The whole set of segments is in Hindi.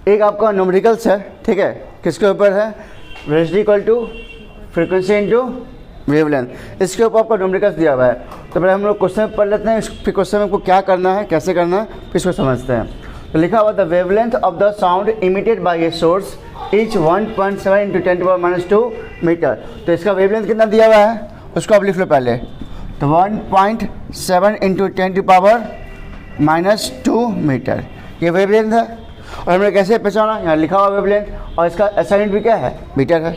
एक आपका न्यूमेरिकल्स है, ठीक है, किसके ऊपर है, velocity equal to frequency into wavelength, इसके ऊपर आपका न्यूमेरिकल्स दिया हुआ है। तो पहले हम लोग क्वेश्चन पढ़ लेते हैं, फिर क्वेश्चन में आपको क्या करना है, कैसे करना है, फिर इसको समझते हैं। तो लिखा हुआ the wavelength of the sound emitted by a source is 1.7 into 10⁻²मीटर। तो इसका वेवलेंथ कितना दिया हुआ है उसको आप लिख लो पहले। तो 1.7 इंटू 10⁻² मीटर ये वेवलेंथ है। और हमने कैसे पहचाना, यहाँ लिखा हुआ वेवलेंथ और इसका SI यूनिट भी क्या है, मीटर है,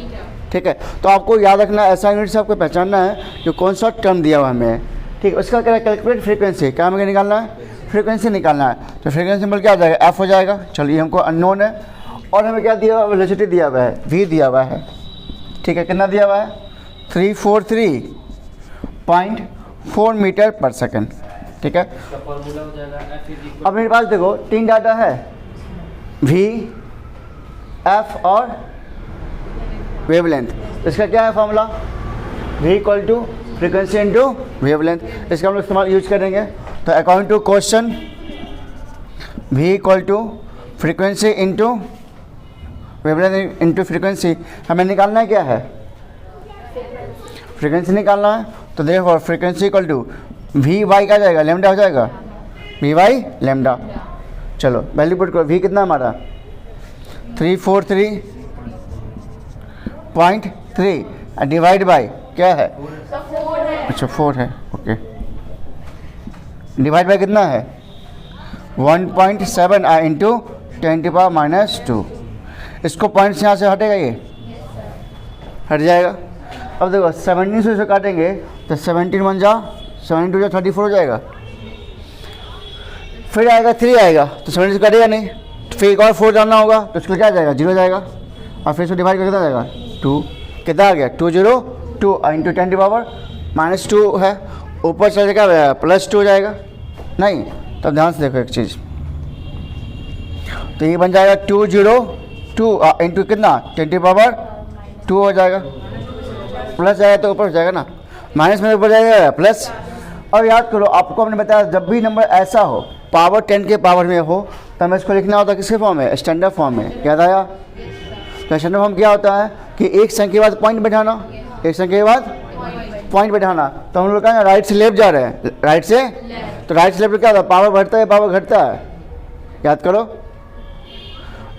ठीक है। तो आपको याद रखना है SI यूनिट से आपको पहचानना है कि कौन सा टर्म दिया हुआ हमें, ठीक है। उसका क्या है, कैलकुलेट फ्रीक्वेंसी, क्या हमें निकालना है, फ्रीक्वेंसी निकालना है। तो फ्रीक्वेंसी सिंबल क्या हो जाएगा, F हो जाएगा। चलिए हमको अननोन है और हमें क्या दिया हुआ, वेलोसिटी दिया हुआ है, V दिया हुआ है, ठीक है। कितना दिया हुआ है, 343.4 मीटर पर सेकेंड, ठीक है। अब मेरे पास देखो 3 डाटा है, V, F और वेवलेंथ। इसका क्या है formula, V equal to frequency into wavelength. इसका हम लोग इस्तेमाल यूज करेंगे। तो according to question V equal to frequency into wavelength into frequency, हमें निकालना है क्या है, फ्रीक्वेंसी निकालना है। तो देखो frequency equal to V by क्या जाएगा, लेमडा हो जाएगा, वी वाई लेमडा। चलो वैल्यू पुट करो, V कितना हमारा 343.3 डिवाइड बाई क्या है, अच्छा 4 है, ओके। डिवाइड बाई कितना है 1.7 इंटू 10⁻²। इसको पॉइंट से यहाँ से हटेगा, ये हट जाएगा। अब देखो 17 से काटेंगे तो 17 1 जा 17 2 जा 34 हो जाएगा। फिर आएगा 3 आएगा तो 17 से कटेगा नहीं, तो फिर एक और 4 डालना होगा तो उसको क्या जाएगा, 0 जाएगा। और फिर इसको डिवाइड करके कितना जाएगा 2, कितना आ गया 202 इंटू 10⁻² है, ऊपर चल जाएगा +2 हो जाएगा। नहीं, तब ध्यान से देखो एक चीज़, तो ये बन जाएगा 202 इंटू कितना 10⁻² हो जाएगा। प्लस जाएगा तो ऊपर हो जाएगा ना, माइनस में ऊपर जाएगा प्लस। और याद करो आपको हमने बताया जब भी नंबर ऐसा हो पावर 10 के पावर में हो तो हमें इसको लिखना होता है किसके फॉर्म में, स्टैंडर्ड फॉर्म में। याद आया, तो स्टैंडर्ड फॉर्म क्या होता है कि एक संख्या के बाद पॉइंट बैठाना, एक संख्या के बाद पॉइंट बैठाना। तो हम लोग कहेंगे राइट से लेफ्ट जा रहे हैं, राइट से, तो राइट से लेफ्ट क्या होता है, पावर बढ़ता है पावर घटता है, याद करो।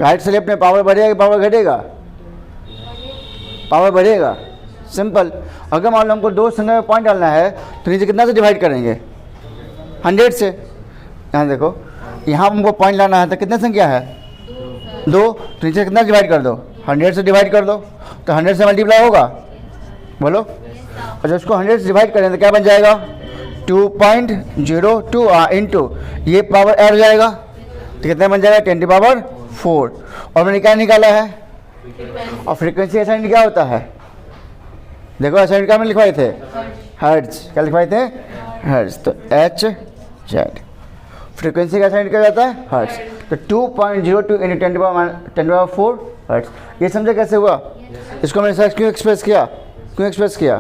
राइट से लेफ्ट में पावर बढ़ेगा कि पावर घटेगा, पावर बढ़ेगा, सिंपल। अगर मान लो हमको 2 संख्या में पॉइंट डालना है तो नीचे कितना से डिवाइड करेंगे, 100 से। यहाँ देखो यहाँ हमको पॉइंट लाना है तो कितने संख्या है 2, तो नीचे कितना डिवाइड कर दो, 100 से डिवाइड कर दो, तो 100 से मल्टीप्लाई होगा, बोलो। और जब उसको 100 से डिवाइड करें तो क्या बन जाएगा 2.02 इंटू ये पावर ऐड हो जाएगा तो कितना बन जाएगा 10⁻⁴। और मैंने क्या निकाला है, और फ्रीक्वेंसी ऐसा क्या होता है, देखो ऐसा क्या में लिखवाए थे, हर्ट्ज, क्या लिखवाए थे, हर्ट्ज। तो HZ फ्रीक्वेंसी का साइन क्या जाता है, हर्ट्ज। तो 2.02 इंटू 10⁻⁴ हर्ट्ज। ये समझे कैसे हुआ, इसको मैंने क्यों एक्सप्रेस किया, क्यों एक्सप्रेस किया,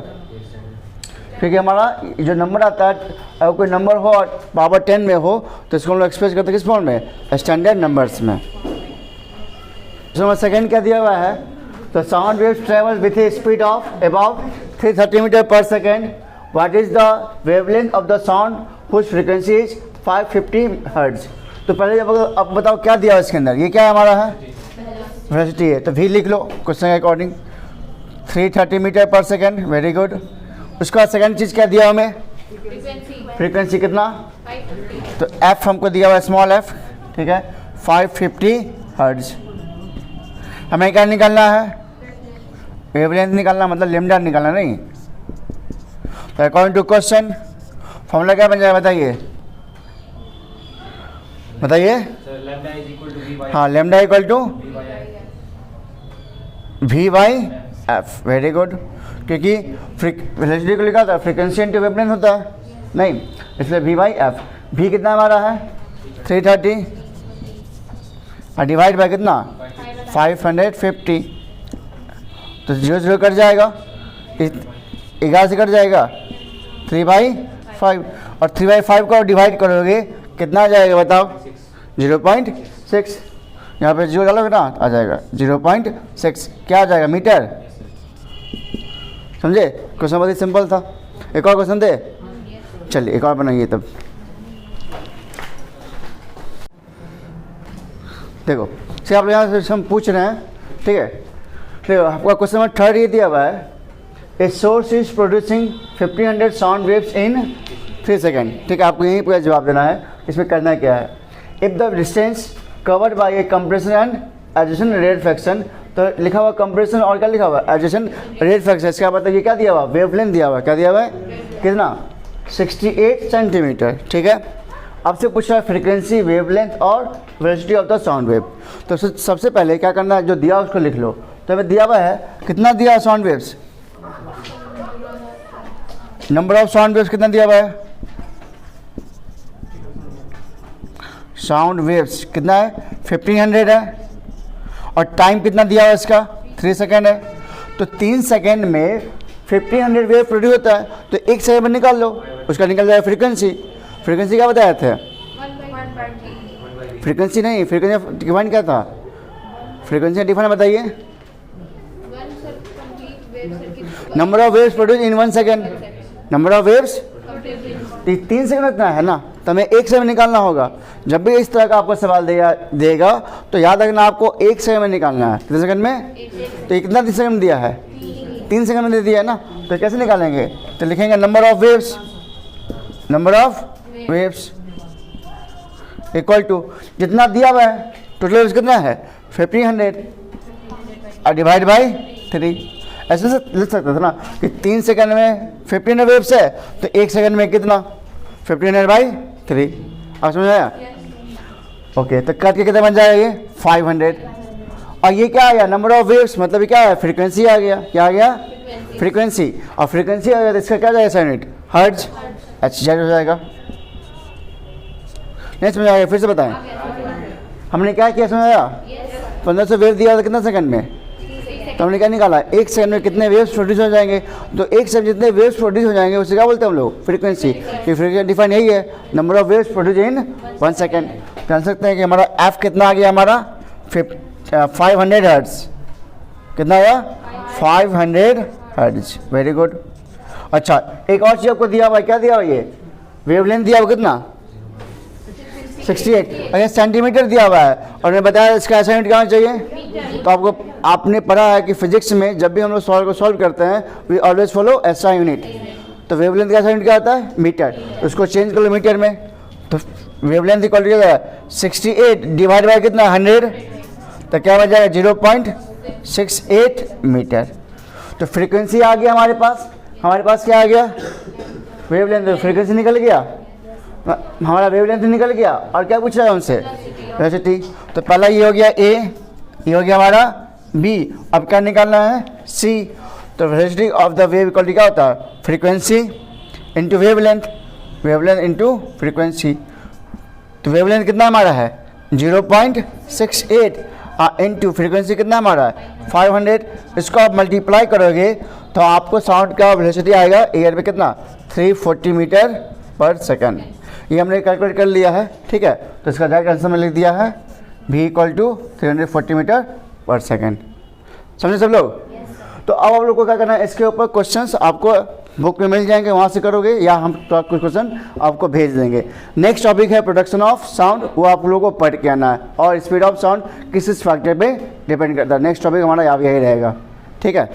क्योंकि हमारा जो नंबर आता है अगर कोई नंबर हो और पावर 10 में हो तो इसको हम लोग एक्सप्रेस करते हैं किस फॉर्म में, स्टैंडर्ड नंबर्स में। नंबर सेकेंड क्या दिया हुआ है, तो sound waves travel with a speed of about 330 metre per second. What is the wavelength of the sound whose frequency is 550 hertz. तो पहले अब बताओ क्या दिया है इसके अंदर, ये क्या हमारा है, वेलोसिटी है। तो V लिख लो क्वेश्चन के according, 330 metre per second, very good. उसका सेकेंड चीज़ क्या दिया हमें, फ्रीक्वेंसी कितना, तो F हमको दिया हुआ है स्मॉल f, ठीक है, 550 हर्ट्ज। हमें क्या निकालना है, वेवलेंथ निकालना, मतलब लेमडा निकालना नहीं। तो अकॉर्डिंग टू क्वेश्चन फॉर्मूला क्या बन जाएगा बताइए, बताइए। हाँ, lambda equal to V/F, very good. क्योंकि वेलोसिटी को लिखा था फ्रीक्वेंसी इंटू वेवलेंथ होता है, नहीं, इसलिए V/F। V कितना हमारा है 330 और डिवाइड बाय कितना 550, तो 0 कट जाएगा, 11 से कट जाएगा 3/5, और 3/5 को डिवाइड करोगे कितना आ जाएगा बताओ, 0.6। यहाँ पे 0 डालोगे ना आ जाएगा 0.6, क्या आ जाएगा मीटर। समझे, क्वेश्चन बहुत ही सिंपल था। एक और क्वेश्चन दे, चलिए एक और बनाइए तब। देखो से आप यहाँ से हम पूछ रहे हैं, ठीक है। देखो आपका क्वेश्चन नंबर 3 ये दिया हुआ है, a source is producing 1500 sound waves in 3 second, ठीक है। आपको यहीं पूरा जवाब देना है, इसमें करना क्या है। If the distance covered by A compression and adjacent rate fraction, तो लिखा हुआ कंप्रेशन और क्या लिखा हुआ एडजसेंट रेट फ्रैक्शन, इसका मतलब ये क्या दिया हुआ वेवलेंथ दिया हुआ, क्या दिया हुआ है कितना 68 सेंटीमीटर, ठीक है। आपसे पूछा है फ्रीक्वेंसी, वेवलेंथ और velocity of the sound wave. तो सबसे पहले क्या करना है, जो दिया उसको लिख लो। तो हमें दिया हुआ है कितना दिया sound waves, number of sound waves कितना दिया हुआ है, साउंड वेव्स कितना है 1500 है, और टाइम कितना दिया हुआ है इसका 3 सेकेंड है। तो 3 सेकेंड में 1500 वेव प्रोड्यूस होता है, तो 1 सेकेंड में निकाल लो, उसका निकल जाएगा फ्रीक्वेंसी। फ्रीक्वेंसी क्या बताया थे, फ्रीक्वेंसी नहीं, फ्रीक्वेंसी डिफाइन क्या था, फ्रीक्वेंसी डिफाइन बताइए, number of waves produce in 1 second, number of waves 3 second इतना है ना, तो हमें 1 सेकंड निकालना होगा। जब भी इस तरह का आपको सवाल देगा तो याद रखना आपको 1 सेकंड में निकालना है। कितने सेकंड में, तो कितना 3 सेकंड में दिया है, 3 सेकंड में दे दिया है ना, तो कैसे निकालेंगे, तो लिखेंगे number of waves, number of waves equal to जितना दिया हुआ है, टोटल वेव्स कितना है 1500 और डिवाइड बाई 3। ऐसे से लिख सकते थे ना कि 3 सेकंड में 1500 वेव्स है, तो 1 सेकंड में कितना 1500 बाई 3। आप समझ आया, ओके। तो कट के कितना बन जाएगा ये 500, और ये क्या आ गया नंबर ऑफ वेव्स, मतलब ये क्या है फ्रीक्वेंसी आ गया, क्या आ गया फ्रीक्वेंसी, और फ्रीक्वेंसी आ गया तो इसका क्या जाएगा यूनिट हर्ट्ज, अच्छा हो जाएगा। नहीं समझ आएगा, फिर से बताएं, हमने क्या किया समझ आया, 1500 वेव दिया था कितना सेकंड में, तो हमने क्या निकाला 1 सेकंड में कितने वेव्स प्रोड्यूस हो जाएंगे, तो 1 सेकंड जितने वेव्स प्रोड्यूस हो जाएंगे उसे क्या बोलते हैं हम लोग फ्रीक्वेंसी। ये फ्रीक्वेंसी डिफाइन यही है, number of waves produce in 1 second. जान सकते हैं कि हमारा एफ कितना आ गया, हमारा 500 हर्ट्ज, कितना आया 500 हर्ट्ज, वेरी गुड। अच्छा एक और चीज़ आपको दिया हुआ है, क्या दिया हुआ ये वेवलेंथ दिया हुआ कितना 68, अगर सेंटीमीटर दिया हुआ है, और मैं बताया इसका ऐसा यूनिट क्या होना चाहिए। तो आपको आपने पढ़ा है कि फिजिक्स में जब भी हम लोग सवाल को सॉल्व करते हैं वी ऑलवेज फॉलो ऐसा यूनिट। तो वेवलेंथ का ऐसा यूनिट क्या होता है मीटर, उसको चेंज कर लो मीटर में। तो wavelength equal to 68 divide by कितना 100, तो क्या बन जाएगा 0.68 मीटर। तो फ्रीक्वेंसी आ गया हमारे पास क्या आ गया वेवलेंथ, फ्रीक्वेंसी निकल गया, हमारा वेवलेंथ निकल गया, और क्या पूछ रहा है उनसे वेलोसिटी। तो पहला ये हो गया ए, ये हो गया हमारा बी, अब क्या निकालना है सी। तो velocity of the wave equal क्या होता है frequency into wavelength, wavelength into frequency. तो वेवलेंथ कितना हमारा है 0.68 इंटू फ्रीक्वेंसी कितना हमारा है 500। इसको आप मल्टीप्लाई करोगे तो आपको साउंड का वेलोसिटी आएगा एयर में कितना 340 मीटर पर सेकंड। ये हमने कैलकुलेट कर लिया है, ठीक है। तो इसका डायरेक्ट आंसर में लिख दिया है v इक्वल टू 340 मीटर पर सेकंड। समझे सब लोग। तो अब आप लोग को क्या करना है, इसके ऊपर क्वेश्चंस आपको बुक में मिल जाएंगे, वहाँ से करोगे, या हम तो कुछ क्वेश्चन आपको भेज देंगे। नेक्स्ट टॉपिक है प्रोडक्शन ऑफ साउंड, वो आप लोगों को पढ़ के आना है, और स्पीड ऑफ साउंड किस फैक्टर पे डिपेंड करता है। नेक्स्ट टॉपिक हमारा यही रहेगा, ठीक है।